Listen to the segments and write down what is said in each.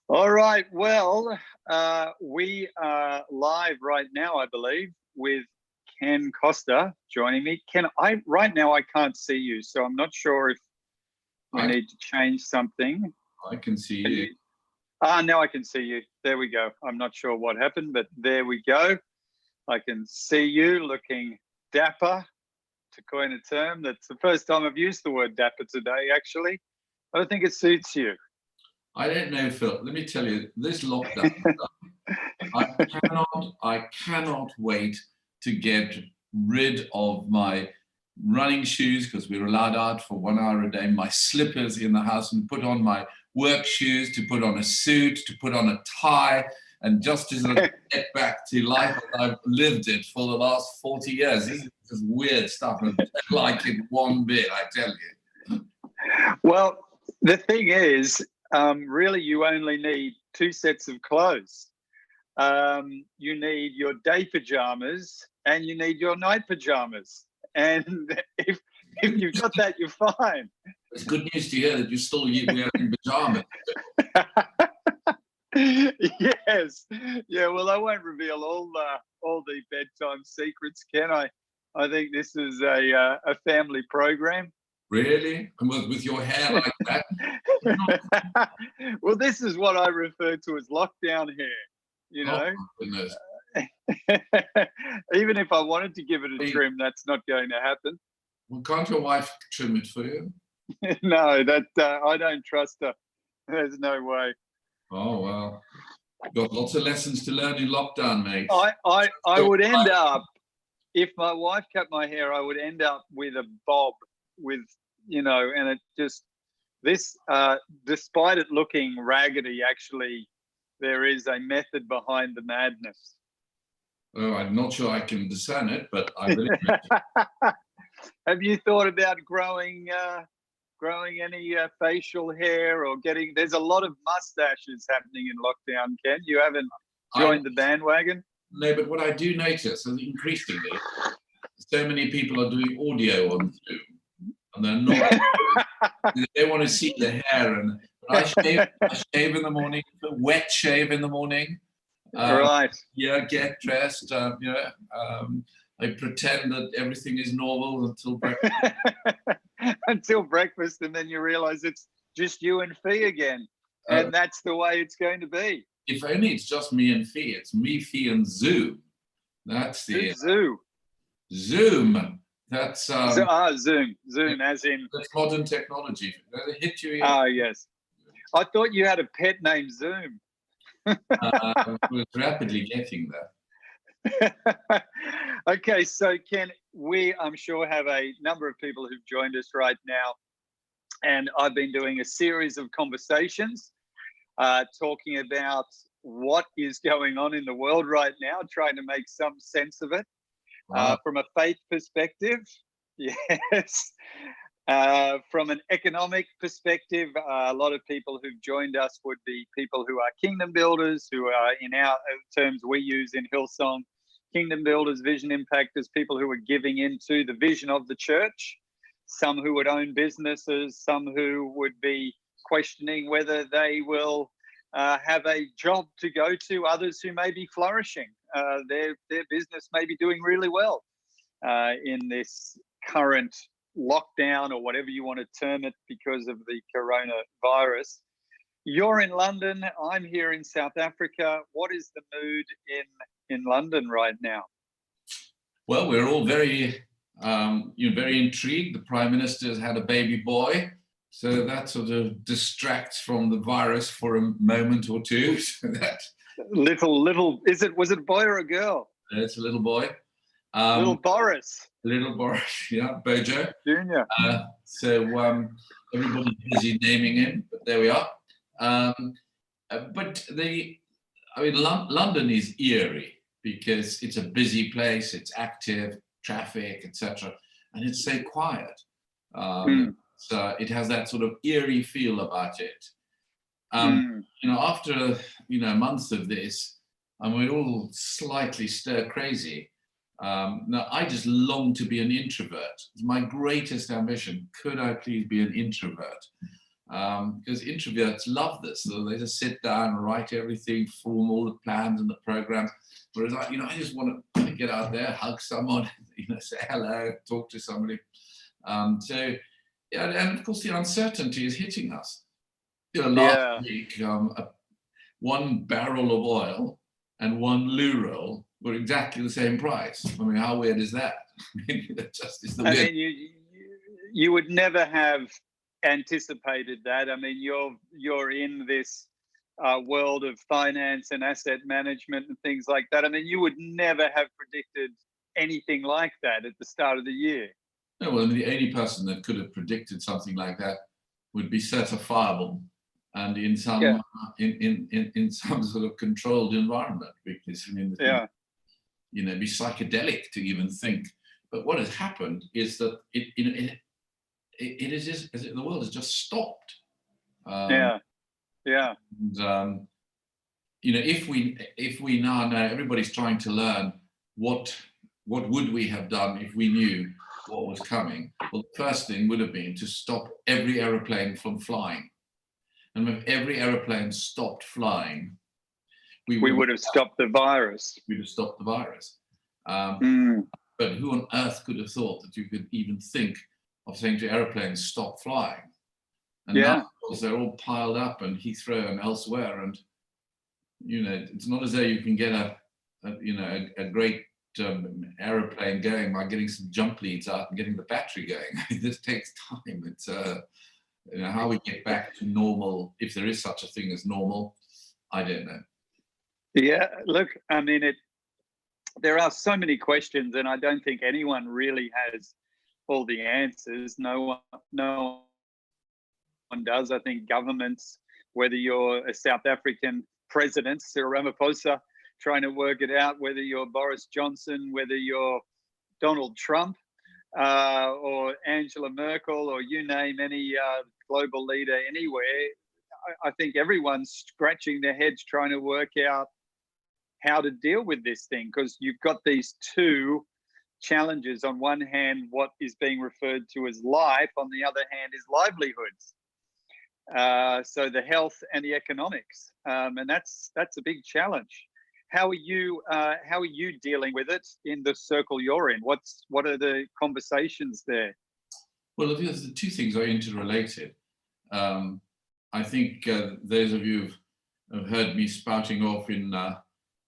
All right. Well, we are live right now, I believe, with Ken Costa joining me. Ken, right now I can't see you, so I'm not sure if we need to change something. I can see you. Now I can see you. There we go. I'm not sure what happened, but there we go. I can see you looking dapper, to coin a term. That's the first time I've used the word dapper today, actually. I don't think it suits you. I don't know, Phil. Let me tell you, this lockdown, I cannot wait to get rid of my running shoes, because we're allowed out for 1 hour a day, my slippers in the house, and put on my work shoes, to put on a suit, to put on a tie, and just to sort of get back to life as I've lived it for the last 40 years. This is just weird stuff. I don't like it one bit, I tell you. Well, the thing is, really, you only need 2 sets of clothes. You need your day pajamas and you need your night pajamas. And if you've got that, you're fine. It's good news to hear that you're still wearing pajamas. Yes. Yeah, well, I won't reveal all the bedtime secrets, Ken. I think this is a family program. Really? And with your hair like that? Well, this is what I refer to as lockdown hair, you know. Oh, goodness. Even if I wanted to give it a trim, that's not going to happen. Well, can't your wife trim it for you? No, that I don't trust her. There's no way. Oh, well. You've got lots of lessons to learn in lockdown, mate. I would end up, if my wife cut my hair, I would end up with a bob with, and it just, this, despite it looking raggedy, actually, there is a method behind the madness. Oh, I'm not sure I can discern it, but I believe it. Have you thought about growing any facial hair or getting? There's a lot of mustaches happening in lockdown, Ken. You haven't joined the bandwagon? No, but what I do notice is increasingly, so many people are doing audio on Zoom, and they're not. They want to see the hair, and I shave in the morning, wet shave in the morning. Right. Yeah, get dressed. I pretend that everything is normal until breakfast. Until breakfast, and then you realize it's just you and Fee again, and that's the way it's going to be. If only it's just me and Fee. It's me, Fee, and Zoom. That's the Zoom. That's Zoom, as in that's modern technology. Does it hit you? Ah, yes. I thought you had a pet named Zoom. We're rapidly getting there. Okay, so Ken, we, I'm sure, have a number of people who've joined us right now, and I've been doing a series of conversations talking about what is going on in the world right now, trying to make some sense of it. Wow. From a faith perspective, yes. From an economic perspective, a lot of people who've joined us would be people who are kingdom builders, who are, in our terms we use in Hillsong, kingdom builders, vision impactors, people who are giving into the vision of the church, some who would own businesses, some who would be questioning whether they will have a job to go to, others who may be flourishing. Their business may be doing really well in this current lockdown, or whatever you want to term it, because of the coronavirus. You're in London, I'm here in South Africa. What is the mood in London right now? Well, we're all very intrigued. The Prime Minister has had a baby boy, so that sort of distracts from the virus for a moment or two. So that little, was it a boy or a girl? It's a little boy. Little Boris. Little Boris, yeah, Bojo. Junior. So everybody's busy naming him, but there we are. But London is eerie because it's a busy place, it's active, traffic, etc., and it's so quiet. So it has that sort of eerie feel about it. After months of this, and we're all slightly stir crazy. Now, I just long to be an introvert. It's my greatest ambition. Could I please be an introvert? because introverts love this. So they just sit down, write everything, form all the plans and the programs. Whereas I just want to get out there, hug someone, say hello, talk to somebody. So yeah, and of course the uncertainty is hitting us. Last week, one barrel of oil and one loo roll were exactly the same price. I mean, how weird is that? That just is the weird. I mean, you would never have anticipated that. I mean, you're in this world of finance and asset management and things like that. I mean, you would never have predicted anything like that at the start of the year. No, well, I mean, the only person that could have predicted something like that would be certifiable and in some in some sort of controlled environment, because I mean, it'd be psychedelic to even think. But what has happened is that it is just, the world has just stopped. And, if we now know, everybody's trying to learn what would we have done if we knew what was coming. Well, the first thing would have been to stop every aeroplane from flying. And if every aeroplane stopped flying, we would have stopped the virus. We'd have stopped the virus. But who on earth could have thought that you could even think of saying to aeroplanes, stop flying? And now, of course, they're all piled up in Heathrow and elsewhere. And, it's not as though you can get a great aeroplane going by getting some jump leads out and getting the battery going. This takes time. It's how we get back to normal, if there is such a thing as normal, I don't know. Yeah, look, I mean, there are so many questions, and I don't think anyone really has all the answers. No one does. I think governments, whether you're a South African president, Cyril Ramaphosa, trying to work it out, whether you're Boris Johnson, whether you're Donald Trump, or Angela Merkel, or you name any global leader anywhere, I think everyone's scratching their heads trying to work out how to deal with this thing, because you've got these two challenges. On one hand, what is being referred to as life, on the other hand is livelihoods. So the health and the economics, and that's a big challenge. How are you dealing with it in the circle you're in? What are the conversations there? Well, the two things are interrelated. I think those of you who've heard me spouting off in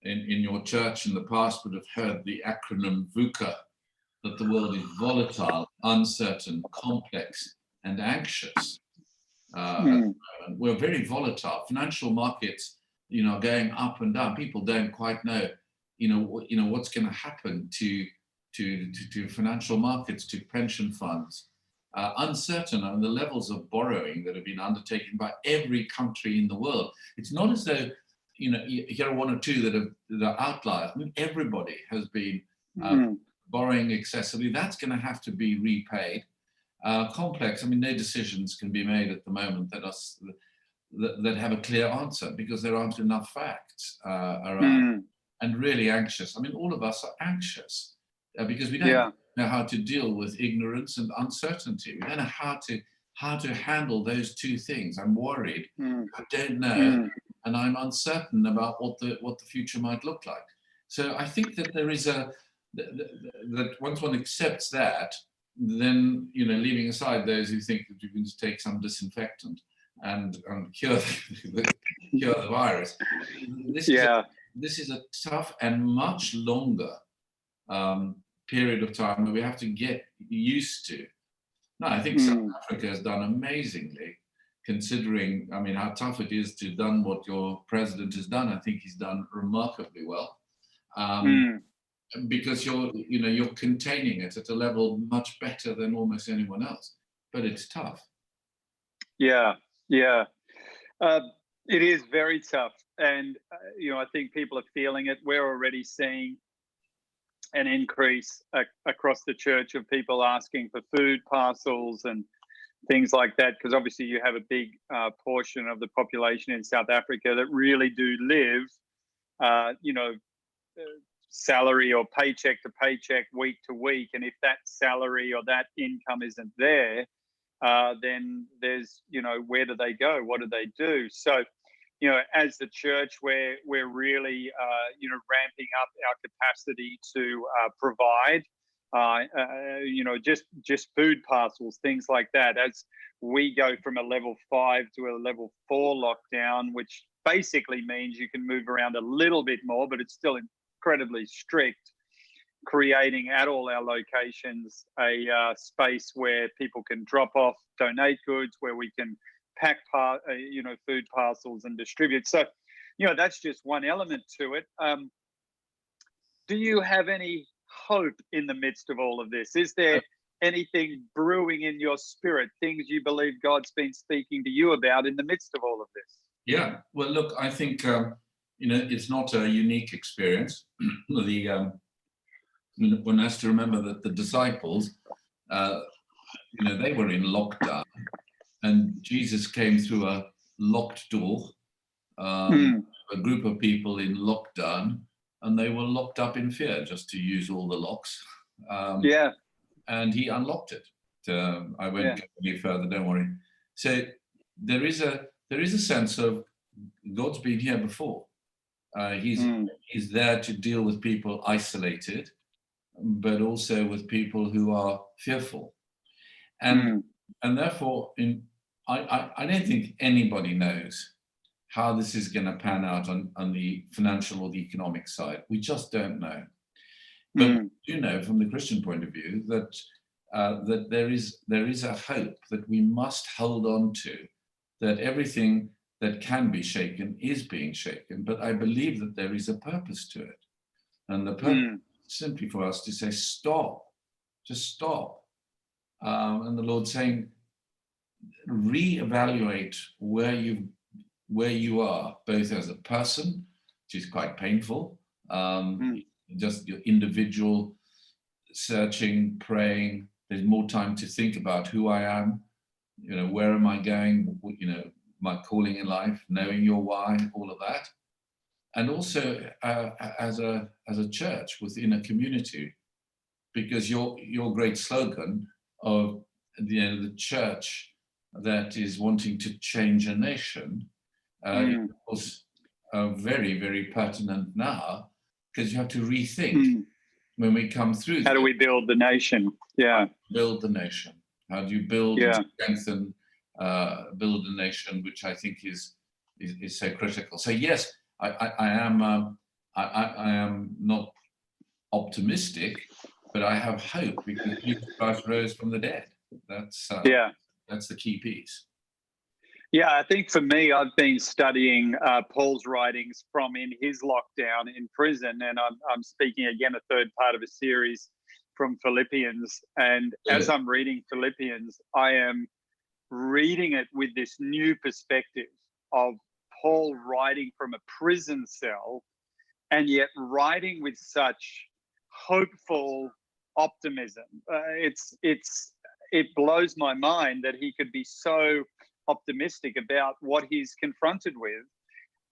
your church in the past would have heard the acronym VUCA, that the world is volatile, uncertain, complex, and anxious. We're very volatile. Financial markets, going up and down. People don't quite know, what's going to happen to financial markets, to pension funds. Uncertain on the levels of borrowing that have been undertaken by every country in the world. It's not as though, here are one or two that are outliers. I mean, everybody has been borrowing excessively. That's going to have to be repaid. Complex. I mean, no decisions can be made at the moment that have a clear answer, because there aren't enough facts around. And really anxious. I mean, all of us are anxious because we don't know how to deal with ignorance and uncertainty. We don't know how to handle those two things. I'm worried. I don't know, and I'm uncertain about what the future might look like. So I think that there is that once one accepts that, then leaving aside those who think that you can just take some disinfectant and cure the virus. This is a tough and much longer period of time that we have to get used to. No, I think South Africa has done amazingly, considering, I mean, how tough it is to done what your president has done. I think he's done remarkably well, because you're containing it at a level much better than almost anyone else. But it's tough. Yeah. It is very tough, and I think people are feeling it. We're already seeing an increase across the church of people asking for food parcels and things like that, because obviously you have a big portion of the population in South Africa that really do live, salary or paycheck to paycheck, week to week, and if that salary or that income isn't there, then there's, where do they go? What do they do? So, as the church, we're really, ramping up our capacity to provide, just food parcels, things like that. As we go from a level 5 to a level 4 lockdown, which basically means you can move around a little bit more, but it's still incredibly strict, creating at all our locations a space where people can drop off, donate goods, where we can pack food parcels and distribute. So, that's just one element to it. Do you have any hope in the midst of all of this? Is there anything brewing in your spirit, things you believe God's been speaking to you about in the midst of all of this? Yeah, well, look, I think, it's not a unique experience. One has to remember that the disciples, they were in lockdown, and Jesus came through a locked door, a group of people in lockdown, and they were locked up in fear, just to use all the locks. And he unlocked it. I won't go any further, don't worry. So there is a sense of God's been here before. He's there to deal with people isolated, but also with people who are fearful. And therefore, I don't think anybody knows how this is going to pan out on the financial or the economic side. We just don't know. But we do know from the Christian point of view that that there is a hope that we must hold on to, that everything that can be shaken is being shaken. But I believe that there is a purpose to it. And the purpose is simply for us to say, stop, just stop. And the Lord's saying, reevaluate where you are, both as a person, which is quite painful, just your individual searching, praying. There's more time to think about who I am, where am I going, my calling in life, knowing your why, all of that. And also as a church within a community, because your great slogan of the church that is wanting to change a nation was very, very pertinent now, because you have to rethink when we come through. How do we build the nation? Yeah. Build the nation. How do you build and strengthen, build a nation, which I think is so critical. So yes, I am not optimistic, but I have hope, because Jesus Christ rose from the dead. That's the key piece. Yeah, I think for me, I've been studying Paul's writings from in his lockdown in prison, and I'm speaking again a third part of a series from Philippians. And as I'm reading Philippians, I am reading it with this new perspective of Paul writing from a prison cell, and yet writing with such hopeful optimism. It blows my mind that he could be so optimistic about what he's confronted with.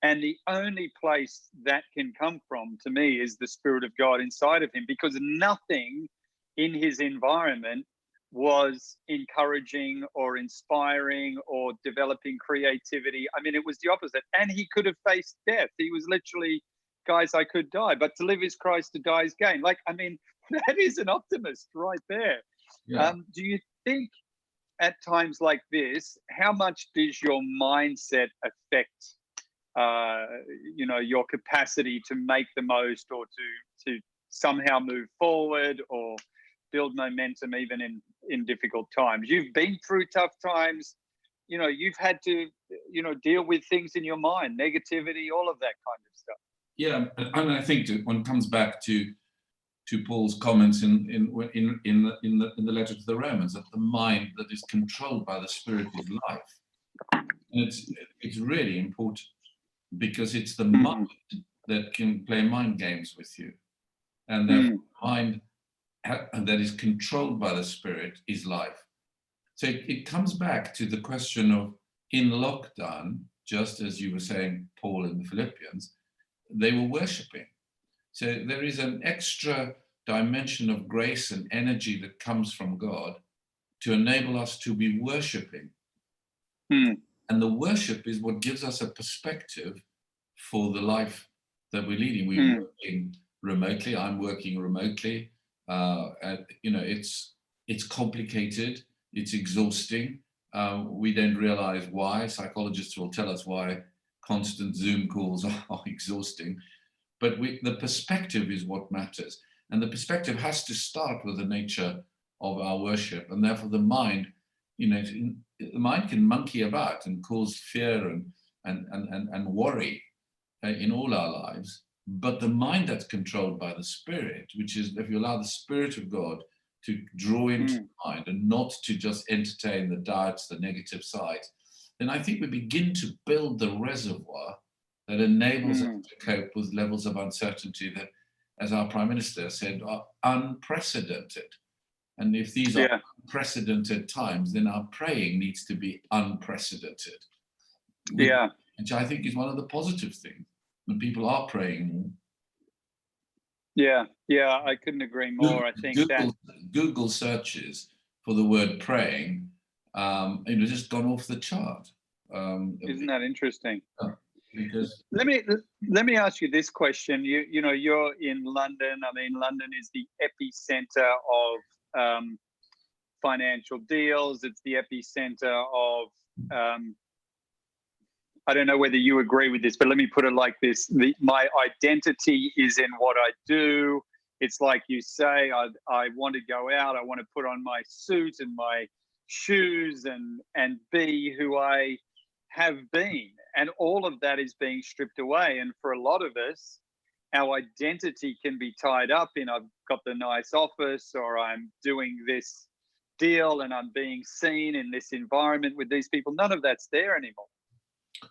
And the only place that can come from, to me, is the Spirit of God inside of him, because nothing in his environment was encouraging or inspiring or developing creativity. I mean, it was the opposite. And he could have faced death. He was literally, guys, I could die, but to live is Christ, to die is gain. That is an optimist right there. Yeah. Do you think at times like this, how much does your mindset affect, your capacity to make the most, or to somehow move forward or build momentum even in difficult times? You've been through tough times. You've had to, deal with things in your mind, negativity, all of that kind of stuff. Yeah, and I think one comes back to Paul's comments in the letter to the Romans, that the mind that is controlled by the Spirit is life. And it's really important, because it's the mind that can play mind games with you, and the mind that is controlled by the Spirit is life. So it comes back to the question of, in lockdown, just as you were saying, Paul in the Philippians, they were worshiping. So there is an extra dimension of grace and energy that comes from God to enable us to be worshiping. Mm. And the worship is what gives us a perspective for the life that we're leading. We're working remotely. I'm working remotely. It's complicated. It's exhausting. We don't realize why. Psychologists will tell us why constant Zoom calls are exhausting. But the perspective is what matters. And the perspective has to start with the nature of our worship. And therefore the mind, the mind can monkey about and cause fear and worry in all our lives. But the mind that's controlled by the Spirit, which is if you allow the Spirit of God to draw into the mind and not to just entertain the doubts, the negative sides, then I think we begin to build the reservoir that enables us to cope with levels of uncertainty that, as our Prime Minister said, are unprecedented. And if these are unprecedented times, then our praying needs to be unprecedented. Which I think is one of the positive things, when people are praying more. Yeah, I couldn't agree more. I think Google searches for the word praying, just gone off the chart. Isn't that interesting? Because let me ask you this question. You're in London. I mean, London is the epicenter of financial deals. It's the epicenter of I don't know whether you agree with this, but let me put it like this. My identity is in what I do. It's like you say, I want to go out. I want to put on my suit and my shoes and be who I have been. And all of that is being stripped away. And for a lot of us, our identity can be tied up in I've got the nice office, or I'm doing this deal and I'm being seen in this environment with these people. None of that's there anymore.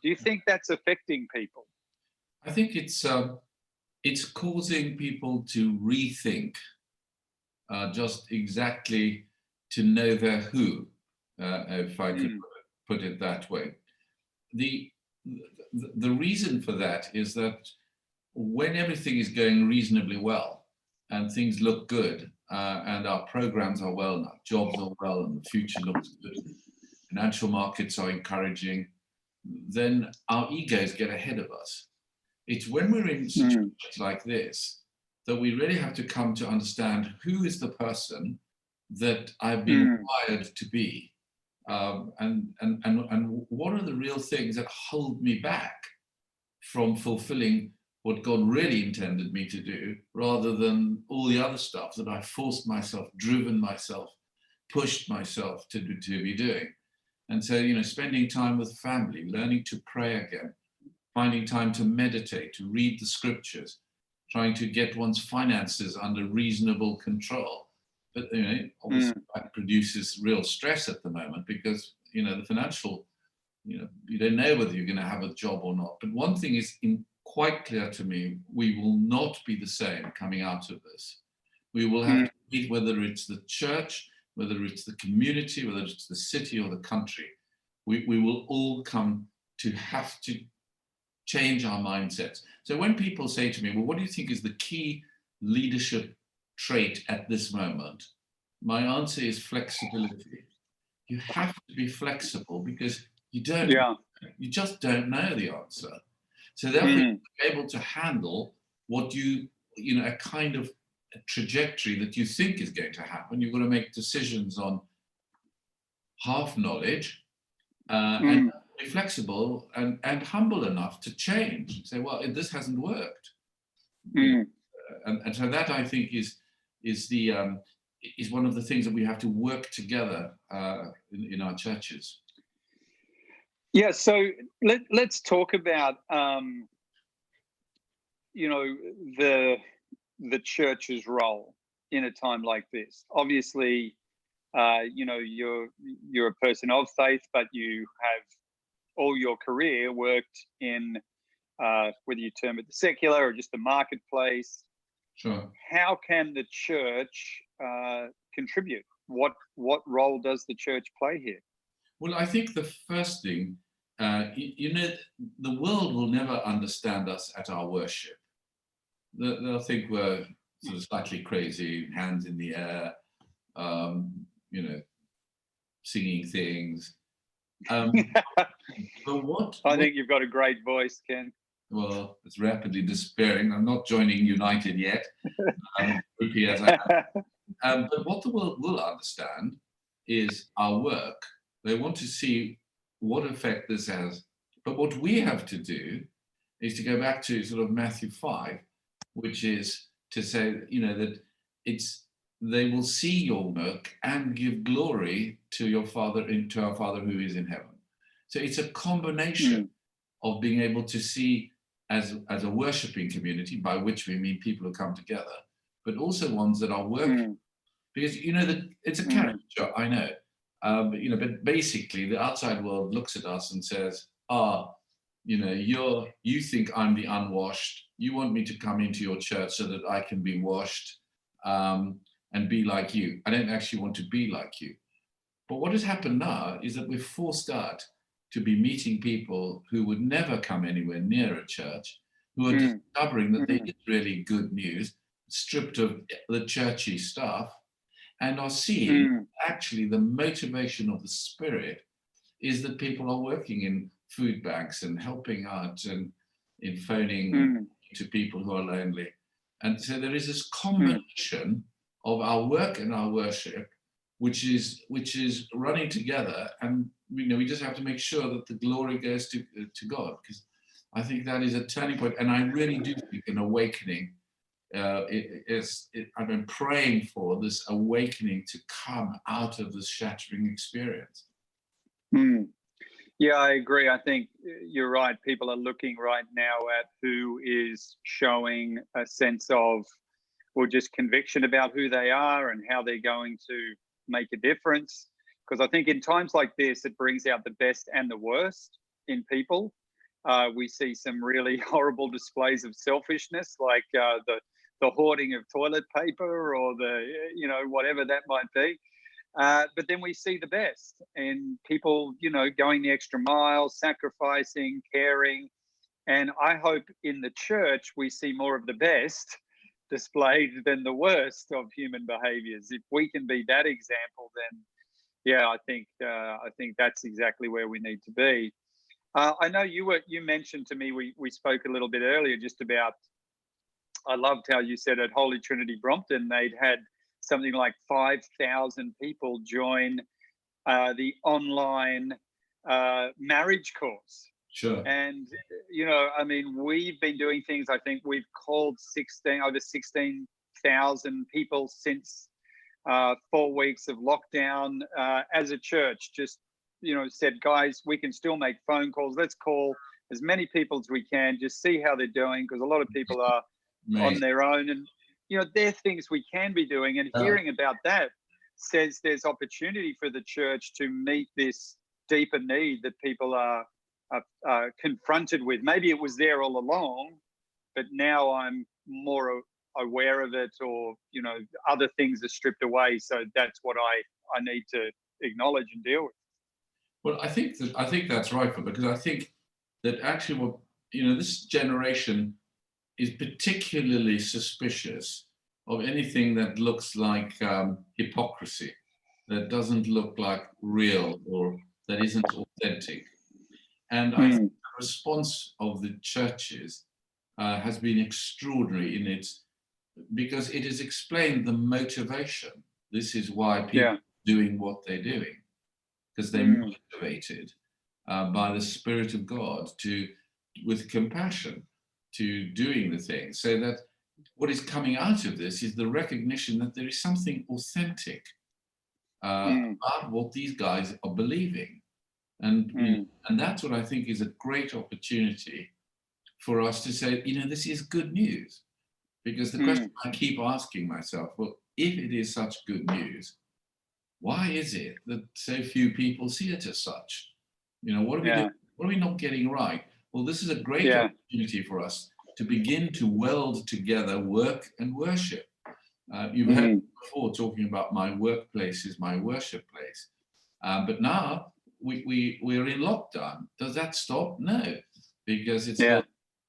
Do you think that's affecting people? I think it's causing people to rethink just exactly to know their who, if I could put it that way. The reason for that is that when everything is going reasonably well and things look good and our programs are well and our jobs are well and the future looks good, financial markets are encouraging, then our egos get ahead of us. It's when we're in situations like this that we really have to come to understand who is the person that I've been wired to be, and what are the real things that hold me back from fulfilling what God really intended me to do, rather than all the other stuff that I forced myself, driven myself, pushed myself to be doing. And so, spending time with family, learning to pray again, finding time to meditate, to read the scriptures, trying to get one's finances under reasonable control. But, obviously that produces real stress at the moment because, the financial, you don't know whether you're going to have a job or not. But one thing is quite clear to me, we will not be the same coming out of this. We will have to meet, whether it's the church, whether it's the community, whether it's the city or the country, we will all come to have to change our mindsets. So when people say to me, well, what do you think is the key leadership trait at this moment? My answer is flexibility. You have to be flexible because you just don't know the answer. So therefore, you're able to handle what a kind of a trajectory that you think is going to happen. You've got to make decisions on half knowledge and be flexible and humble enough to change and say, well, this hasn't worked. And so that, I think, is one of the things that we have to work together in our churches. Yeah, so let's talk about the church's role in a time like this. Obviously, you're a person of faith, but you have all your career worked in whether you term it the secular or just the marketplace. Sure. How can the church contribute? What role does the church play here? Well, I think the first thing, the world will never understand us at our worship. They'll think we're sort of slightly crazy, hands in the air, singing things. But I think you've got a great voice, Ken. well, it's rapidly despairing. I'm not joining United yet, groupie as I am. But what the world will understand is our work. They want to see what effect this has. But what we have to do is to go back to sort of Matthew 5, which is to say, that they will see your work and give glory to your Father, to our Father who is in heaven. So it's a combination of being able to see as a worshiping community, by which we mean people who come together, but also ones that are working. Because that it's a caricature, I know. But basically the outside world looks at us and says, you think I'm the unwashed. You want me to come into your church so that I can be washed and be like you. I don't actually want to be like you. But what has happened now is that we're forced out to be meeting people who would never come anywhere near a church, who are discovering that there is really good news, stripped of the churchy stuff, and are seeing actually the motivation of the Spirit is that people are working in food banks and helping out and in phoning to people who are lonely. And so there is this combination of our work and our worship, which is running together, and we just have to make sure that the glory goes to God, because I think that is a turning point, and I really do think an awakening. I've been praying for this awakening to come out of this shattering experience. Yeah, I agree. I think you're right. People are looking right now at who is showing a sense of, or just conviction about who they are and how they're going to make a difference. Because I think in times like this, it brings out the best and the worst in people. We see some really horrible displays of selfishness, like the hoarding of toilet paper or the whatever that might be. But then we see the best, and people going the extra mile, sacrificing, caring. And I hope in the church we see more of the best displayed than the worst of human behaviors. If we can be that example, then yeah, I think that's exactly where we need to be. I know you mentioned to me, we spoke a little bit earlier just about, I loved how you said at Holy Trinity Brompton they'd had something like 5,000 people join the online marriage course. Sure. And we've been doing things. I think we've called over 16,000 people since 4 weeks of lockdown as a church. Just said, guys, we can still make phone calls. Let's call as many people as we can, just see how they're doing, because a lot of people are on their own, and there are things we can be doing. And hearing about that says there's opportunity for the church to meet this deeper need that people are confronted with. Maybe it was there all along, but now I'm more aware of it, or other things are stripped away. So that's what I need to acknowledge and deal with. Well, I think that's right, because I think that actually what this generation is particularly suspicious of anything that looks like hypocrisy, that doesn't look like real, or that isn't authentic. And I think the response of the churches has been extraordinary in its, because it has explained the motivation. This is why people are doing what they're doing, because they're motivated by the Spirit of God with compassion to doing the thing. So that what is coming out of this is the recognition that there is something authentic about what these guys are believing. And that's what I think is a great opportunity for us to say, this is good news. Because the question I keep asking myself, well, if it is such good news, why is it that so few people see it as such? What are we doing? What are we not getting right? Well, this is a great opportunity for us to begin to weld together work and worship. You've heard me before talking about my workplace is my worship place. But now we're in lockdown. Does that stop? No, because it's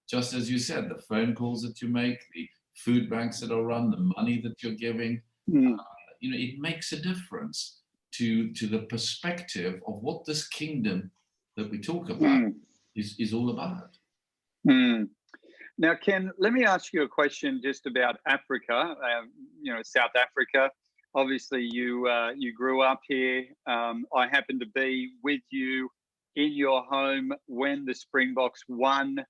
just as you said, the phone calls that you make, the food banks that are run, the money that you're giving, it makes a difference to the perspective of what this kingdom that we talk about is all about. Now, Ken, let me ask you a question just about Africa. South Africa. Obviously, you grew up here. I happened to be with you in your home when the Springboks won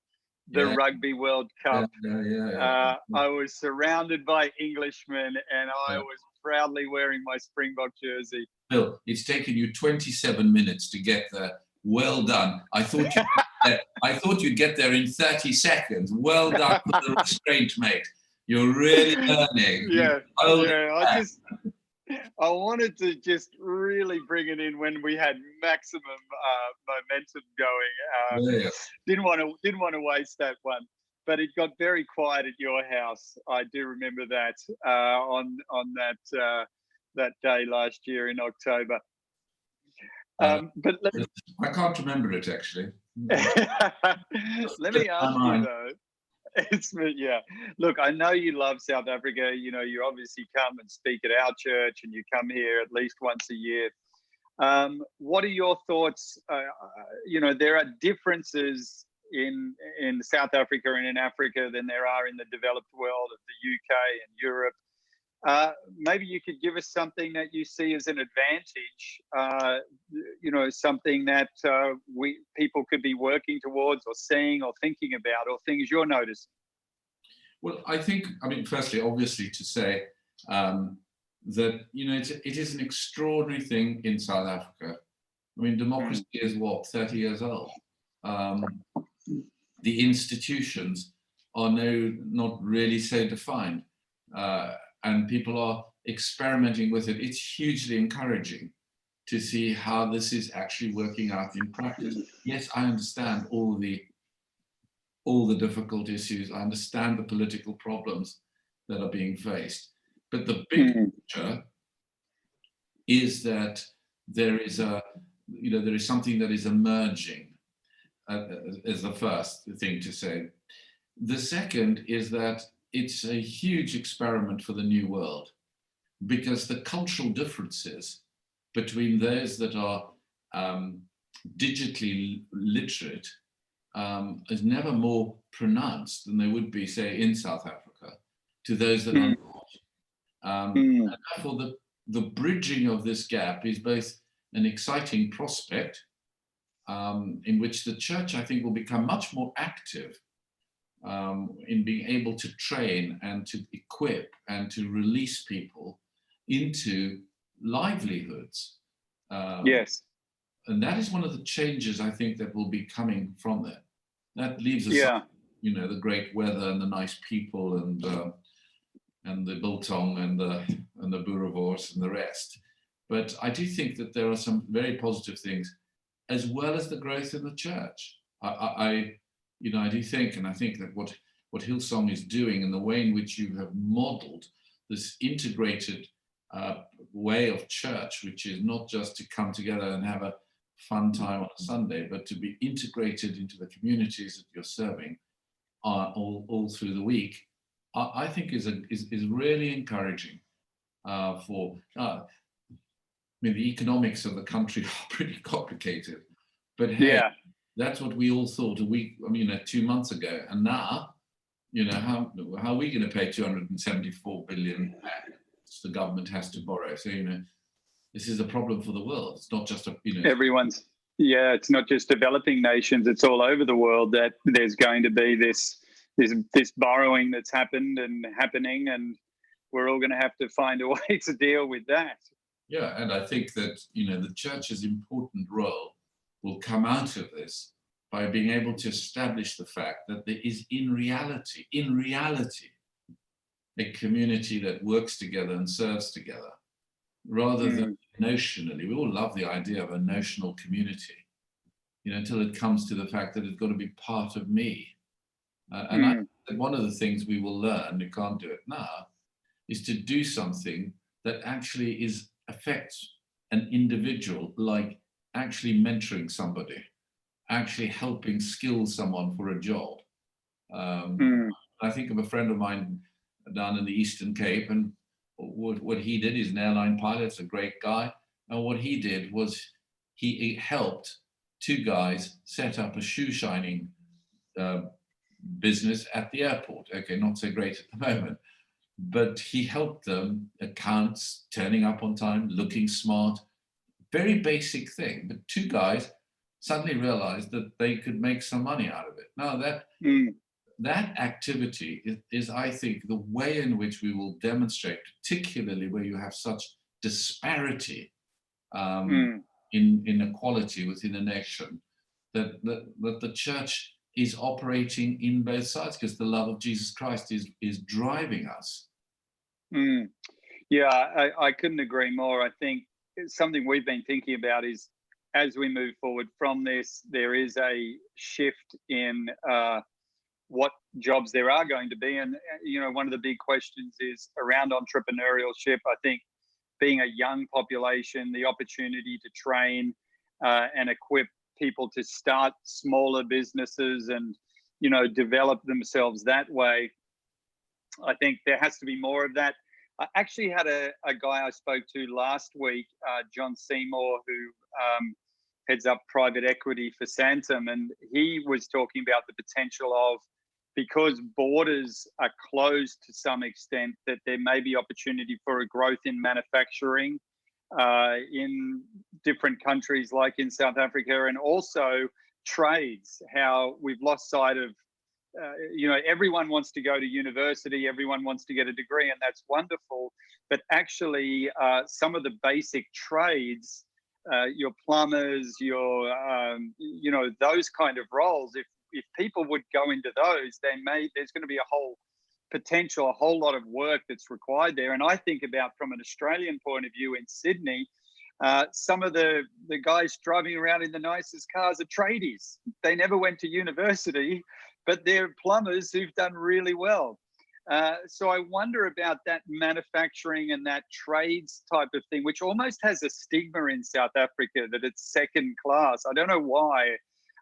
the Rugby World Cup. I was surrounded by Englishmen, and I was proudly wearing my Springbok jersey. Phil, it's taken you 27 minutes to get there. Well done. I thought you'd get there in 30 seconds. Well done for the restraint, mate. You're really learning. I wanted to just really bring it in when we had maximum momentum going. Didn't want to waste that one, but it got very quiet at your house. I do remember that on that day last year in October. But I can't remember it actually. Let me ask you though. Look, I know you love South Africa. You obviously come and speak at our church, and you come here at least once a year. What are your thoughts? There are differences in South Africa and in Africa than there are in the developed world of the UK and Europe. Maybe you could give us something that you see as an advantage, something that people could be working towards or seeing or thinking about, or things you're noticing. Well, firstly, obviously to say that, it is an extraordinary thing in South Africa. Democracy is 30 years old. The institutions are not really so defined. And people are experimenting with it. It's hugely encouraging to see how this is actually working out in practice. Yes, I understand all the difficult issues. I understand the political problems that are being faced. But the big picture is that there is something that is emerging as the first thing to say. The second is that it's a huge experiment for the new world, because the cultural differences between those that are digitally literate is never more pronounced than they would be, say, in South Africa, to those that are not. And therefore, the bridging of this gap is both an exciting prospect in which the church, I think, will become much more active in being able to train and to equip and to release people into livelihoods. Yes. And that is one of the changes, I think, that will be coming from that. That leaves aside, the great weather and the nice people and the biltong and the boerewors and the rest. But I do think that there are some very positive things, as well as the growth in the church. I do think, and I think that what Hillsong is doing, and the way in which you have modeled this integrated way of church, which is not just to come together and have a fun time on a Sunday, but to be integrated into the communities that you're serving all through the week, I think is really encouraging for. The economics of the country are pretty complicated, but hey, that's what we all thought 2 months ago. And now, how are we going to pay 274 billion the government has to borrow? So, this is a problem for the world. It's not just everyone's. It's not just developing nations. It's all over the world that there's going to be this borrowing that's happening, and we're all going to have to find a way to deal with that. Yeah, and I think that the church's important role will come out of this by being able to establish the fact that there is in reality, a community that works together and serves together, rather than notionally. We all love the idea of a notional community, until it comes to the fact that it's got to be part of me. And I think one of the things we will learn, we can't do it now, is to do something that actually affects an individual, like actually mentoring somebody, actually helping skill someone for a job. I think of a friend of mine down in the Eastern Cape, and what he did, he's an airline pilot, a great guy, And what he did was he helped two guys set up a shoe shining business at the airport. Okay, not so great at the moment, but he helped them, accounts, turning up on time, looking smart, very basic thing. But two guys suddenly realized that they could make some money out of it. Now that activity is, I think, the way in which we will demonstrate, particularly where you have such disparity in inequality within a nation, that the church is operating in both sides, because the love of Jesus Christ is driving us. Yeah, I couldn't agree more. I think something we've been thinking about is, as we move forward from this, there is a shift in what jobs there are going to be. And, one of the big questions is around entrepreneurship. I think being a young population, the opportunity to train and equip people to start smaller businesses and, develop themselves that way. I think there has to be more of that. I actually had a guy I spoke to last week, John Seymour, who heads up private equity for Santam, and he was talking about the potential of, because borders are closed to some extent, that there may be opportunity for a growth in manufacturing in different countries like in South Africa, and also trades, how we've lost sight of, everyone wants to go to university, everyone wants to get a degree, and that's wonderful. But actually, some of the basic trades, your plumbers, your, those kind of roles, if people would go into those, there's going to be a whole lot of work that's required there. And I think about, from an Australian point of view, in Sydney, some of the guys driving around in the nicest cars are tradies. They never went to university, but they're plumbers who've done really well. So I wonder about that manufacturing and that trades type of thing, which almost has a stigma in South Africa that it's second class. I don't know why,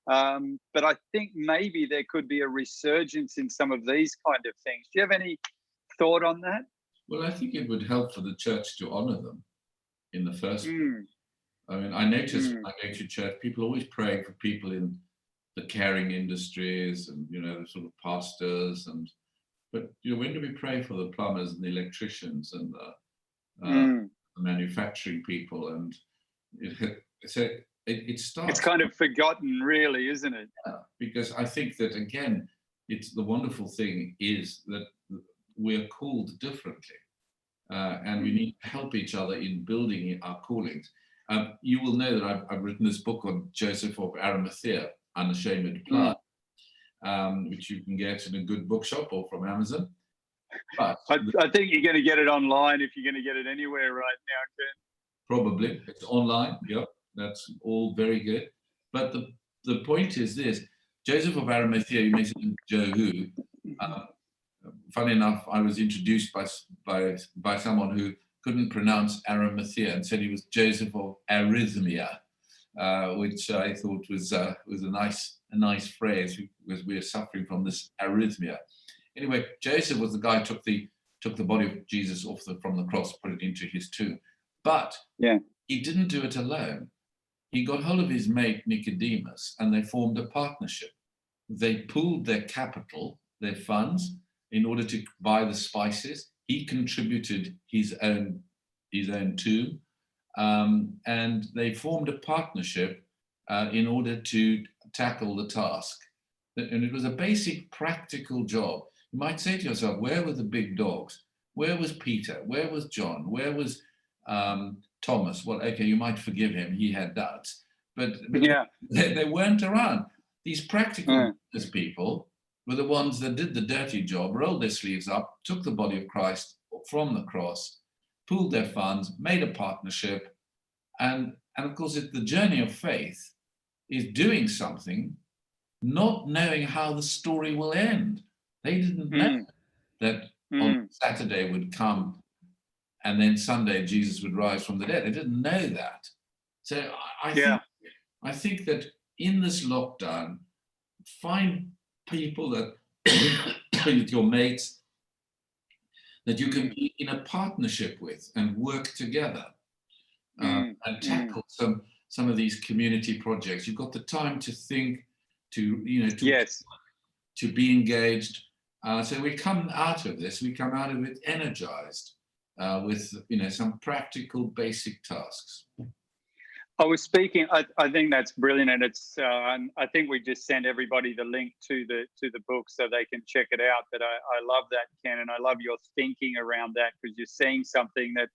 but I think maybe there could be a resurgence in some of these kind of things. Do you have any thought on that? Well, I think it would help for the church to honor them in the first place. I mean, I notice when I go to church, people always praying for people in the caring industries and, the sort of pastors. But when do we pray for the plumbers and the electricians and the manufacturing people? And it starts. It's kind of forgotten, really, isn't it? Because I think that, again, it's the wonderful thing is that we're called differently, and we need to help each other in building our callings. You will know that I've written this book on Joseph of Arimathea, Unashamed Blood, which you can get in a good bookshop or from Amazon. But I think you're going to get it online, if you're going to get it anywhere right now, Ken. Probably. It's online. Yep. That's all very good. But the point is this: Joseph of Arimathea, you mentioned Jehu. Funny enough, I was introduced by someone who couldn't pronounce Arimathea and said he was Joseph of Arrhythmia, which I thought was a nice phrase, because we are suffering from this arrhythmia. Anyway, Joseph was the guy who took the body of Jesus from the cross, put it into his tomb. But he didn't do it alone. He got hold of his mate Nicodemus, and they formed a partnership. They pooled their capital, their funds, in order to buy the spices. He contributed his own tomb, and they formed a partnership in order to tackle the task. And it was a basic practical job. You might say to yourself, where were the big dogs? Where was Peter? Where was John? Where was Thomas? Well, okay, you might forgive him. He had doubts. But they weren't around. These practical business people were the ones that did the dirty job, rolled their sleeves up, took the body of Christ from the cross, pooled their funds, made a partnership. And of course, the journey of faith is doing something, not knowing how the story will end. They didn't know that on Saturday would come and then Sunday Jesus would rise from the dead. They didn't know that. So I think that in this lockdown, find people that your mates that you can be in a partnership with and work together. and tackle some of these community projects. You've got the time to think, Yes. to be engaged. So we come out of this, we come out of it energized with some practical basic tasks. I was speaking. I think that's brilliant, and it's. I think we just sent everybody the link to the book so they can check it out. But I love that, Ken, and I love your thinking around that, because you're seeing something that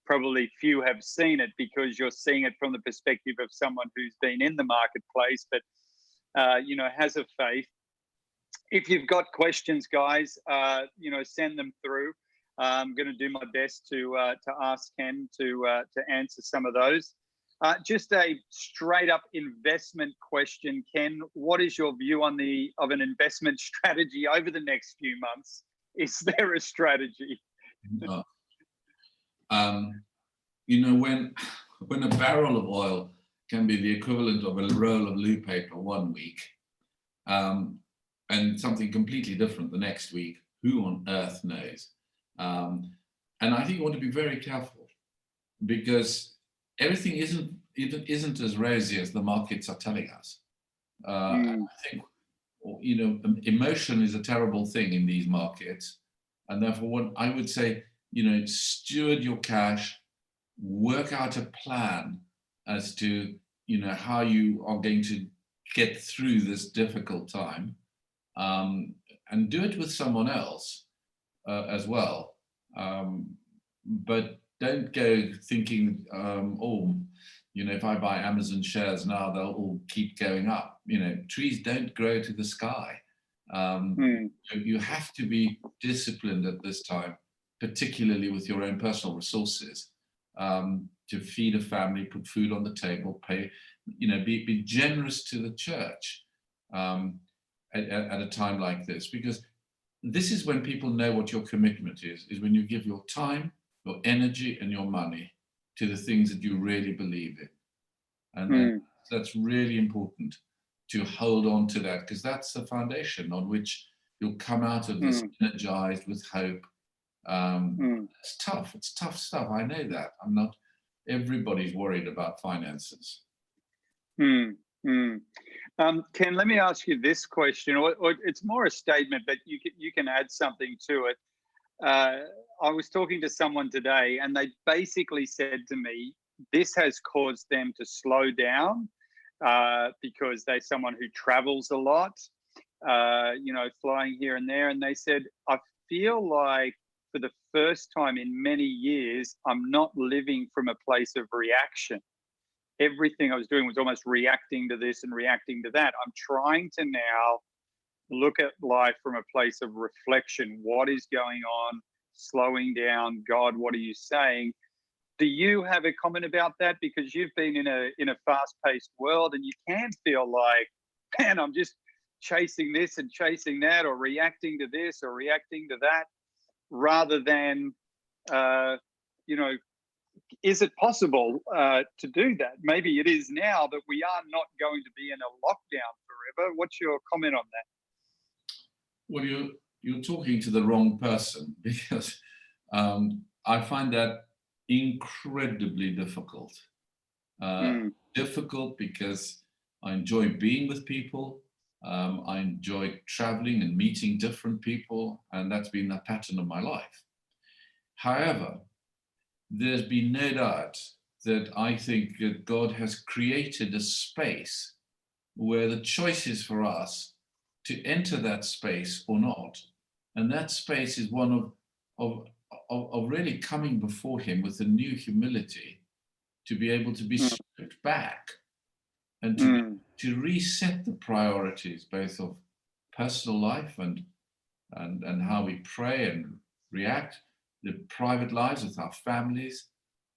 probably few have seen it, because you're seeing it from the perspective of someone who's been in the marketplace, but has a faith. If you've got questions, guys, send them through. I'm going to do my best to ask Ken to answer some of those. Just a straight up investment question, Ken. What is your view on of an investment strategy over the next few months? Is there a strategy? When a barrel of oil can be the equivalent of a roll of loo paper one week, and something completely different the next week, who on earth knows? And I think you want to be very careful, because everything isn't as rosy as the markets are telling us. I think emotion is a terrible thing in these markets, and therefore what I would say, steward your cash, work out a plan as to how you are going to get through this difficult time, and do it with someone else as well. But don't go thinking, if I buy Amazon shares now, they'll all keep going up. Trees don't grow to the sky. You have to be disciplined at this time, particularly with your own personal resources, to feed a family, put food on the table, pay, be generous to the church at a time like this, because this is when people know what your commitment is when you give your time, your energy, and your money to the things that you really believe in. And that's really important, to hold on to that, because that's the foundation on which you'll come out of this energized with hope. It's tough stuff. I know that. Everybody's worried about finances. Ken, let me ask you this question, or it's more a statement, but you can add something to it. I was talking to someone today, and they basically said to me, this has caused them to slow down because they're someone who travels a lot, flying here and there. And they said, I feel like for the first time in many years, I'm not living from a place of reaction. Everything I was doing was almost reacting to this and reacting to that. I'm trying to now look at life from a place of reflection. What is going on? Slowing down. God, what are you saying? Do you have a comment about that? Because you've been in a fast-paced world, and you can feel like, man, I'm just chasing this and chasing that, or reacting to this or reacting to that, rather than, is it possible to do that? Maybe it is now, but we are not going to be in a lockdown forever. What's your comment on that? Well, you're talking to the wrong person, because I find that incredibly difficult. Difficult because I enjoy being with people. I enjoy traveling and meeting different people, and that's been the pattern of my life. However, there's been no doubt that I think that God has created a space where the choice is for us to enter that space or not. And that space is one of really coming before him with a new humility, to be able to be stripped back and to reset the priorities, both of personal life and how we pray and react, the private lives with our families,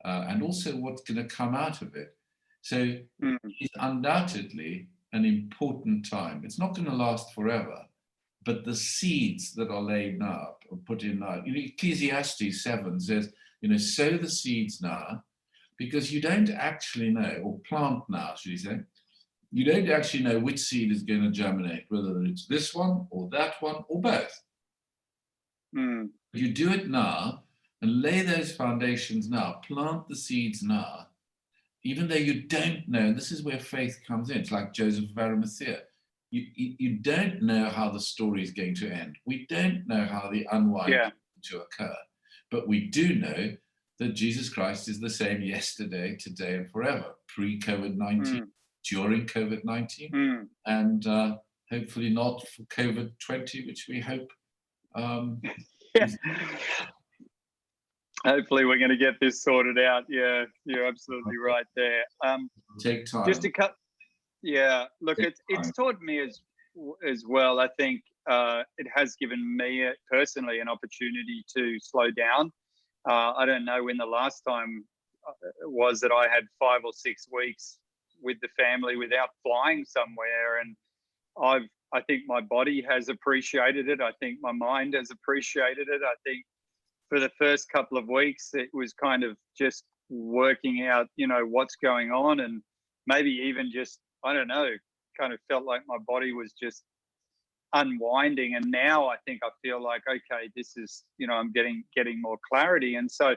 and also what's going to come out of it. So it's undoubtedly an important time. It's not going to last forever, but the seeds that are laid now, are put in now. Ecclesiastes 7 says, sow the seeds now, because you don't actually know, or plant now, should you say, you don't actually know which seed is going to germinate, whether it's this one or that one or both. You do it now and lay those foundations now, plant the seeds now, even though you don't know, and this is where faith comes in. It's like Joseph of Arimathea. You don't know how the story is going to end. We don't know how the unwind is going to occur. But we do know that Jesus Christ is the same yesterday, today, and forever, pre-COVID-19, during COVID-19, and hopefully not for COVID-20, which we hope. Hopefully we're going to get this sorted out. Yeah, you're absolutely right there. Take time. Just to cut. Yeah, look, it's taught me as well. I think it has given me personally an opportunity to slow down. I don't know when the last time was that I had 5 or 6 weeks with the family without flying somewhere, and I think my body has appreciated it. I think my mind has appreciated it. I think for the first couple of weeks, it was kind of just working out, what's going on, and maybe even just, I don't know, kind of felt like my body was just unwinding. And now I think I feel like, okay, this is, I'm getting more clarity. And so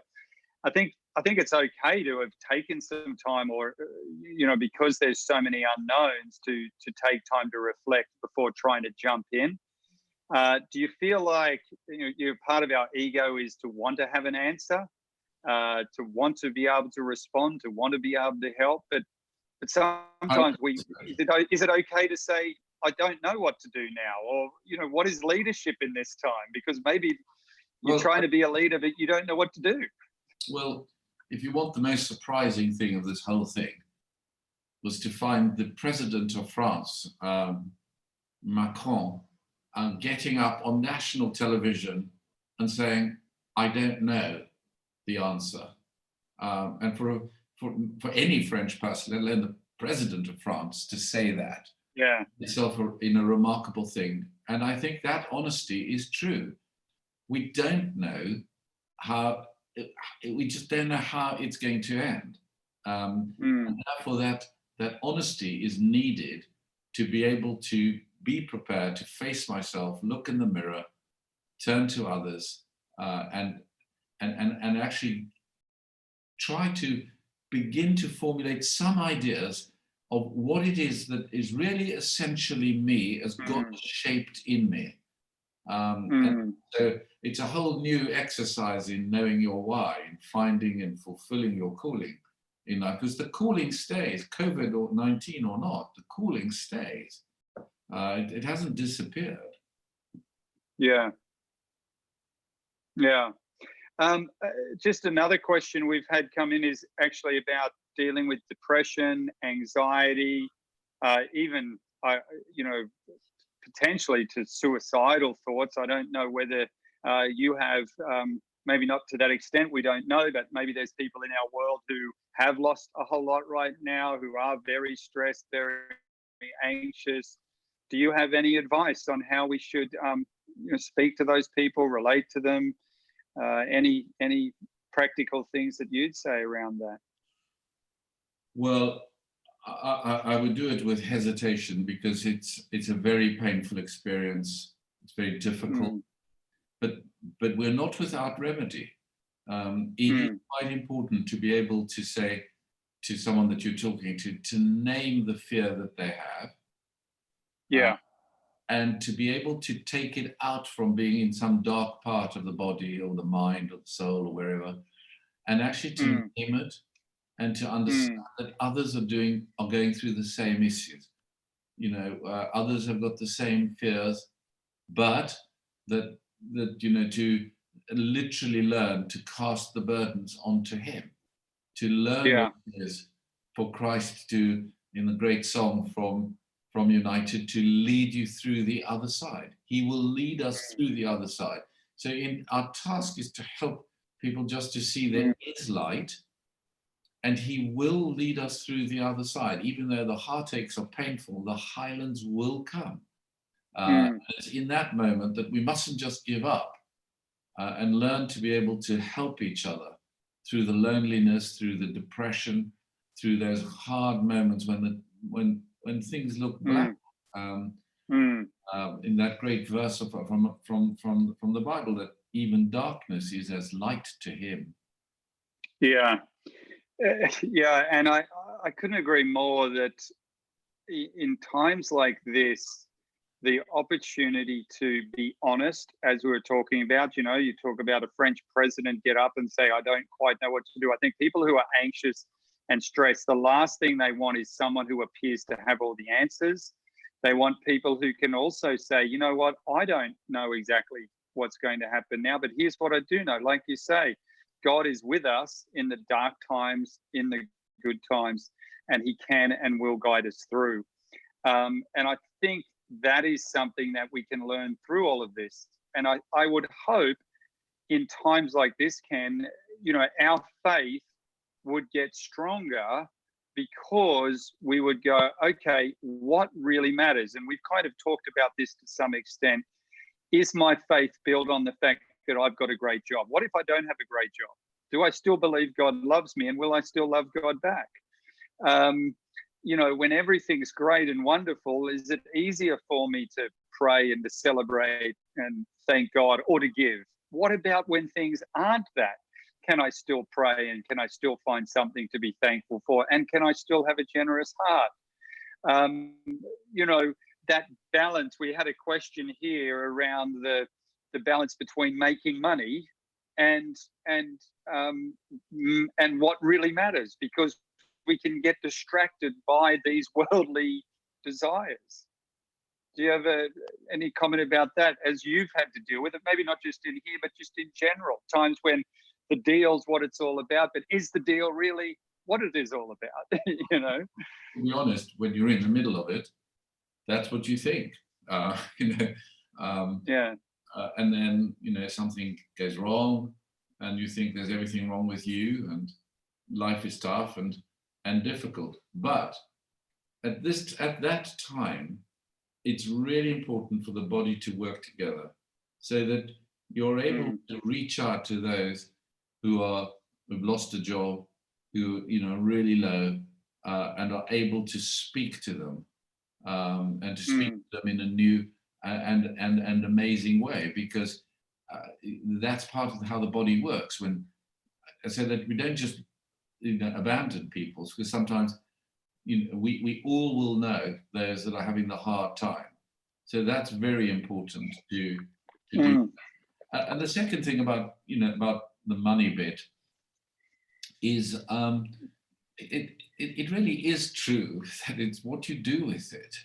I think it's okay to have taken some time, or, because there's so many unknowns, to take time to reflect before trying to jump in. Do you feel like part of our ego is to want to have an answer, to want to be able to respond, to want to be able to help? But sometimes is it okay to say, I don't know what to do now? Or, what is leadership in this time? Because maybe you're trying to be a leader, but you don't know what to do. Well, if you want the most surprising thing of this whole thing, was to find the president of France, Macron, getting up on national television and saying, I don't know the answer. And for any French person, let alone the president of France, to say that, itself in a remarkable thing. And I think that honesty is true. We don't know how, we just don't know how it's going to end. And therefore that honesty is needed to be able to be prepared to face myself, look in the mirror, turn to others, and actually try to begin to formulate some ideas of what it is that is really essentially me as God shaped in me. And so it's a whole new exercise in knowing your why, in finding and fulfilling your calling in life, because the calling stays, COVID-19 or not, the calling stays. It hasn't disappeared. Yeah. Just another question we've had come in is actually about dealing with depression, anxiety, even, potentially to suicidal thoughts. I don't know whether you have, maybe not to that extent, we don't know, but maybe there's people in our world who have lost a whole lot right now, who are very stressed, very anxious. Do you have any advice on how we should speak to those people, relate to them? Any practical things that you'd say around that? Well, I would do it with hesitation, because it's a very painful experience. It's very difficult, but we're not without remedy. It is quite important to be able to say to someone that you're talking to name the fear that they have. And to be able to take it out from being in some dark part of the body or the mind or the soul or wherever, and actually to name it, and to understand that others are going through the same issues. Others have got the same fears, but that to literally learn to cast the burdens onto Him, to learn what it is for Christ to, in the great song from United, to lead you through the other side. He will lead us through the other side. So our task is to help people just to see there is light, and He will lead us through the other side. Even though the heartaches are painful, the highlands will come. It's in that moment that we mustn't just give up, and learn to be able to help each other through the loneliness, through the depression, through those hard moments when things look black. In that great verse from the Bible, that even darkness is as light to Him. Yeah. Yeah, and I couldn't agree more that in times like this, the opportunity to be honest, as we were talking about, you talk about a French president get up and say, I don't quite know what to do. I think people who are anxious and stressed, the last thing they want is someone who appears to have all the answers. They want people who can also say, you know what, I don't know exactly what's going to happen now, but here's what I do know. Like you say, God is with us in the dark times, in the good times, and he can and will guide us through. And I think that is something that we can learn through all of this. And I would hope in times like this, Ken, our faith would get stronger because we would go, okay, what really matters? And we've kind of talked about this to some extent. Is my faith built on the fact that I've got a great job? What if I don't have a great job? Do I still believe God loves me, and will I still love God back? When everything's great and wonderful, is it easier for me to pray and to celebrate and thank God, or to give? What about when things aren't that? Can I still pray, and can I still find something to be thankful for? And can I still have a generous heart? That balance, we had a question here around the balance between making money and what really matters, because we can get distracted by these worldly desires. Do you have any comment about that, as you've had to deal with it? Maybe not just in here, but just in general, times when the deal's what it's all about, but is the deal really what it is all about? To be honest, when you're in the middle of it, that's what you think. Yeah. And then something goes wrong, and you think there's everything wrong with you, and life is tough and difficult. But at that time, it's really important for the body to work together, so that you're able to reach out to those who've lost a job, who are really low, and are able to speak to them, and to speak to them in a new and amazing way, because that's part of how the body works. When I say that, we don't just abandon people, because sometimes we all will know those that are having the hard time. So that's very important to do. And the second thing about the money bit is it really is true that it's what you do with it.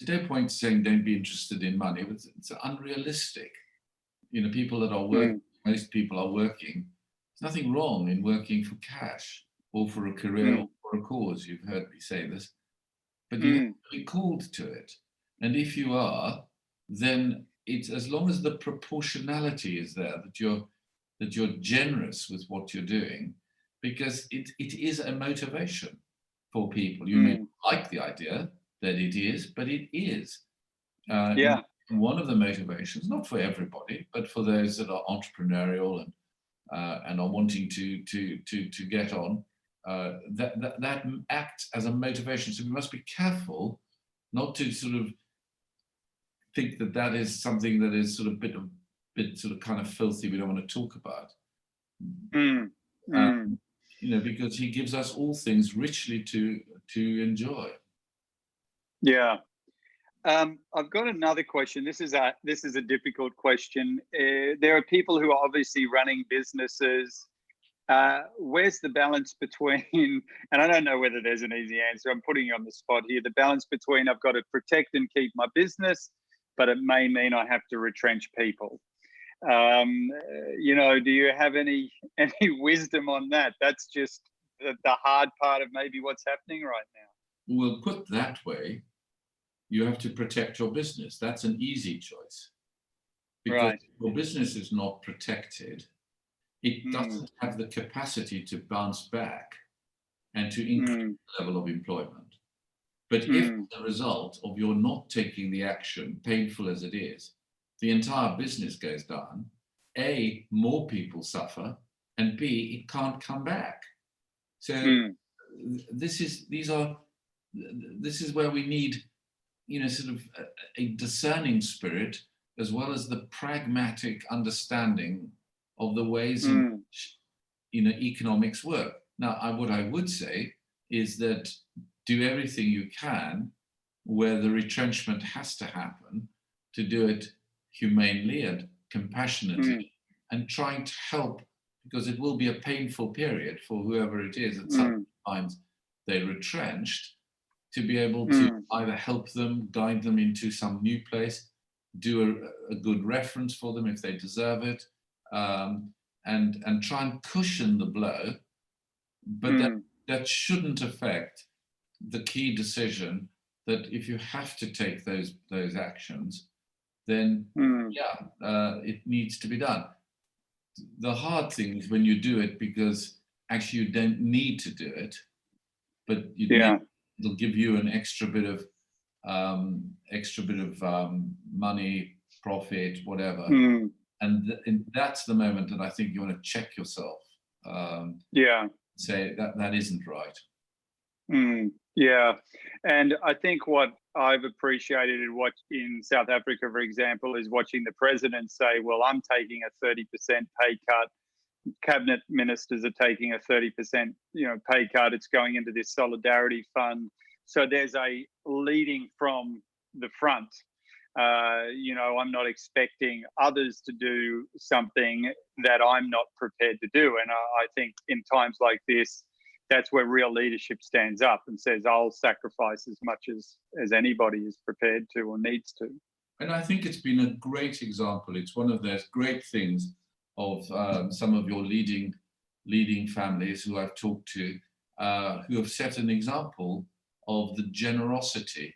There's no point saying don't be interested in money. It's unrealistic. People that are working, most people are working. There's nothing wrong in working for cash or for a career or for a cause. You've heard me say this, but you have to be called to it. And if you are, then it's, as long as the proportionality is there, that you're generous with what you're doing, because it is a motivation for people. You may like the idea that it is, but it is. One of the motivations, not for everybody, but for those that are entrepreneurial and are wanting to get on, that acts as a motivation. So we must be careful not to sort of think that is something that is sort of bit sort of kind of filthy, we don't want to talk about. Because he gives us all things richly to enjoy. Yeah. I've got another question. This is a difficult question. There are people who are obviously running businesses. Where's the balance between, and I don't know whether there's an easy answer, I'm putting you on the spot here, the balance between I've got to protect and keep my business, but it may mean I have to retrench people. Do you have any wisdom on that? That's just the hard part of maybe what's happening right now. Well, put that way, you have to protect your business. That's an easy choice. Because your business is not protected, it doesn't have the capacity to bounce back and to increase the level of employment. But if as a result of your not taking the action, painful as it is, the entire business goes down, A, more people suffer, and B, it can't come back. So this is where we need, sort of a discerning spirit, as well as the pragmatic understanding of the ways in which economics work. Now, what I would say is that do everything you can where the retrenchment has to happen, to do it humanely and compassionately, and trying to help, because it will be a painful period for whoever it is that sometimes they retrenched, to be able to either help them, guide them into some new place, do a good reference for them if they deserve it, and try and cushion the blow. But that shouldn't affect the key decision that if you have to take those actions, then it needs to be done. The hard thing is when you do it because actually you don't need to do it, but it'll give you an extra bit of money, profit, whatever, and that's the moment that I think you want to check yourself. Say that isn't right. Yeah, and I think what I've appreciated in South Africa, for example, is watching the president say, well, I'm taking a 30% pay cut. Cabinet ministers are taking a 30% pay cut. It's going into this solidarity fund. So there's a leading from the front. I'm not expecting others to do something that I'm not prepared to do. And I think in times like this, that's where real leadership stands up and says, I'll sacrifice as much as anybody is prepared to or needs to. And I think it's been a great example. It's one of those great things of some of your leading families who I've talked to, who have set an example of the generosity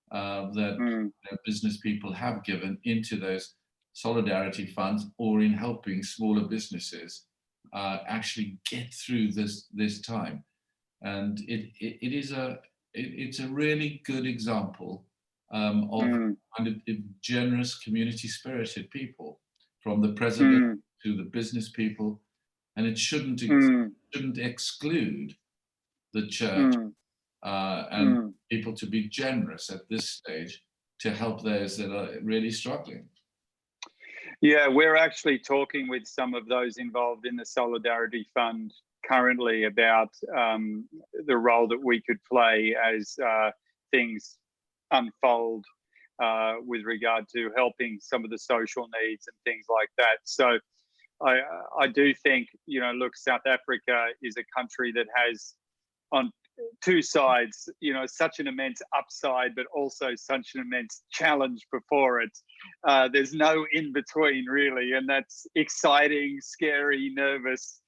that business people have given into those solidarity funds, or in helping smaller businesses actually get through this time. And it's a really good example of kind of generous, community-spirited people, from the president to the business people, and it shouldn't exclude the church and people to be generous at this stage to help those that are really struggling. Yeah, we're actually talking with some of those involved in the Solidarity Fund currently about the role that we could play as things unfold with regard to helping some of the social needs and things like that. So I do think, look, South Africa is a country that has on two sides, such an immense upside, but also such an immense challenge before it. There's no in between, really, and that's exciting, scary, nervous,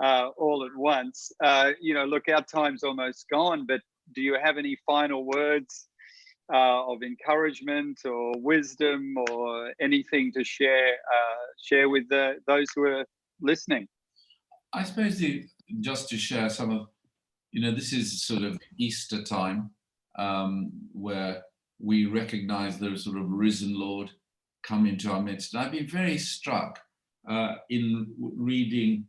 all at once. Look, our time's almost gone, but do you have any final words of encouragement or wisdom or anything to share with those who are listening? I suppose just to share some of, this is sort of Easter time, where we recognize the sort of risen Lord come into our midst. And I've been very struck in reading,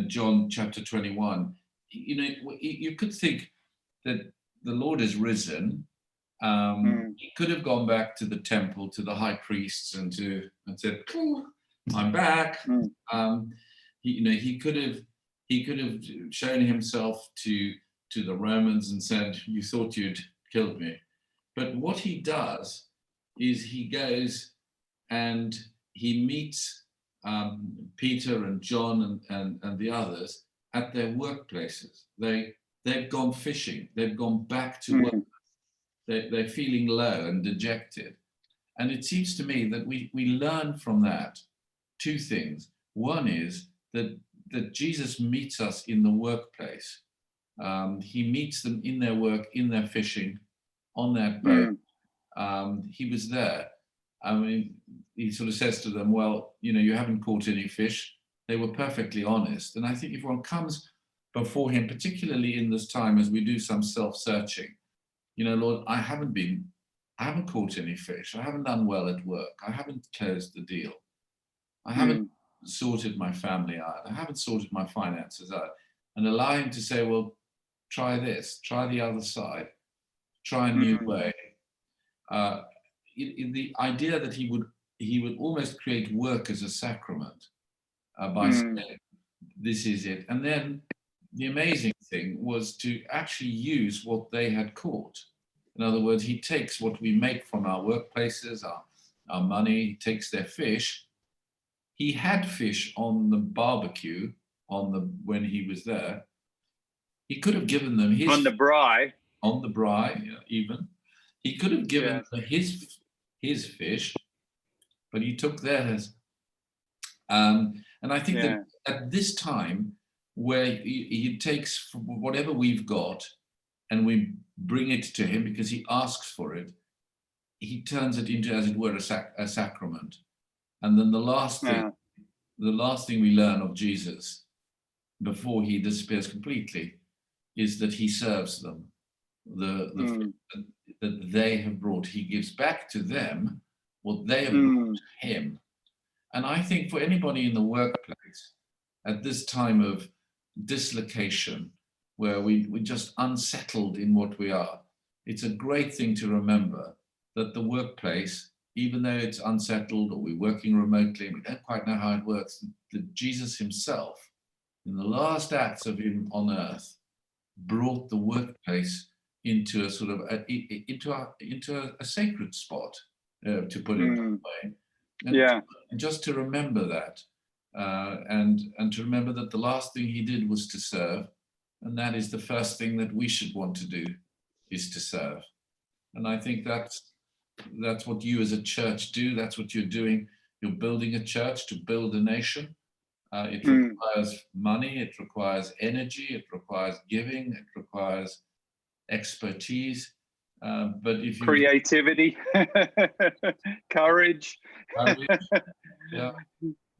John chapter 21. You could think that the Lord is risen. He could have gone back to the temple, to the high priests, and said, "I'm back." He could have shown himself to the Romans and said, "You thought you'd killed me." But what he does is he goes and he meets Peter and John and the others at their workplaces. They've gone fishing. They've gone back to work. They're feeling low and dejected. And it seems to me that we learn from that two things. One is that Jesus meets us in the workplace. He meets them in their work, in their fishing, on that boat. He was there. I mean, he sort of says to them, well, you haven't caught any fish. They were perfectly honest. And I think if one comes before him, particularly in this time as we do some self-searching, Lord, I haven't caught any fish. I haven't done well at work. I haven't closed the deal. I haven't sorted my family out. I haven't sorted my finances out. And allow him to say, well, try this, try the other side, try a new way. The idea that he would almost create work as a sacrament by saying, this is it. And then the amazing thing was to actually use what they had caught. In other words, he takes what we make from our workplaces, our money, he takes their fish. He had fish on the barbecue when he was there. He could have given them his on the braai. On the braai, even. He could have given them his fish, but he took theirs. And I think that at this time, where he takes whatever we've got and we bring it to him because he asks for it, he turns it into, as it were, a sacrament. And then the last thing we learn of Jesus before he disappears completely is that he serves them. The that they have brought, he gives back to them what they have brought to him. And I think for anybody in the workplace at this time of dislocation, where we're just unsettled in what we are, it's a great thing to remember that the workplace, even though it's unsettled or we're working remotely and we don't quite know how it works, that Jesus himself, in the last acts of him on earth, brought the workplace into a sort of into a sacred spot, to put it that way. And just to remember that, and to remember that the last thing he did was to serve, and that is the first thing that we should want to do, is to serve. And I think that's what you as a church do. That's what you're doing. You're building a church to build a nation. It requires money, it requires energy, it requires giving, it requires expertise. But if you creativity, courage,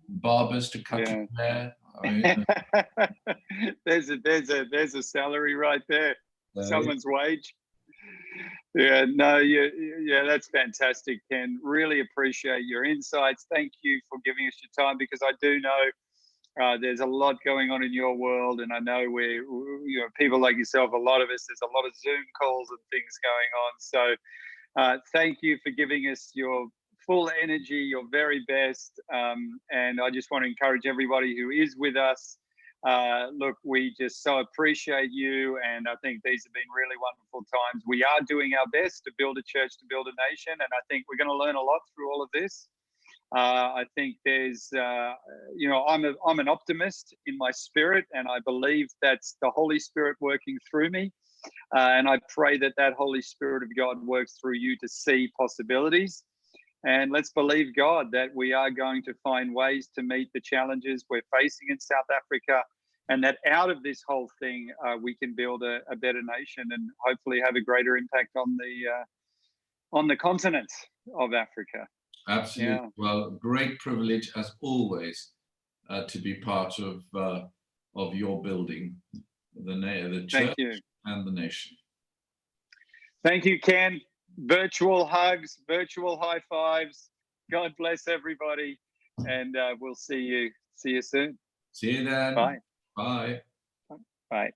barbers to cut your hair. I mean, there's a salary right there. Someone's wage. That's fantastic, Ken. Really appreciate your insights. Thank you for giving us your time, because I do know there's a lot going on in your world, and I know people like yourself, a lot of us, there's a lot of Zoom calls and things going on. So thank you for giving us your full energy, your very best. And I just want to encourage everybody who is with us. Look, we just so appreciate you, and I think these have been really wonderful times. We are doing our best to build a church, to build a nation, and I think we're going to learn a lot through all of this. I think there's, I'm an optimist in my spirit, and I believe that's the Holy Spirit working through me. And I pray that Holy Spirit of God works through you to see possibilities. And let's believe God that we are going to find ways to meet the challenges we're facing in South Africa, and that out of this whole thing, we can build a better nation and hopefully have a greater impact on the continent of Africa. Absolutely. Yeah. Well, great privilege as always to be part of your building, the church and the nation. Thank you, Ken. Virtual hugs, virtual high fives. God bless everybody, and we'll see you soon. See you then. Bye. Bye. Bye.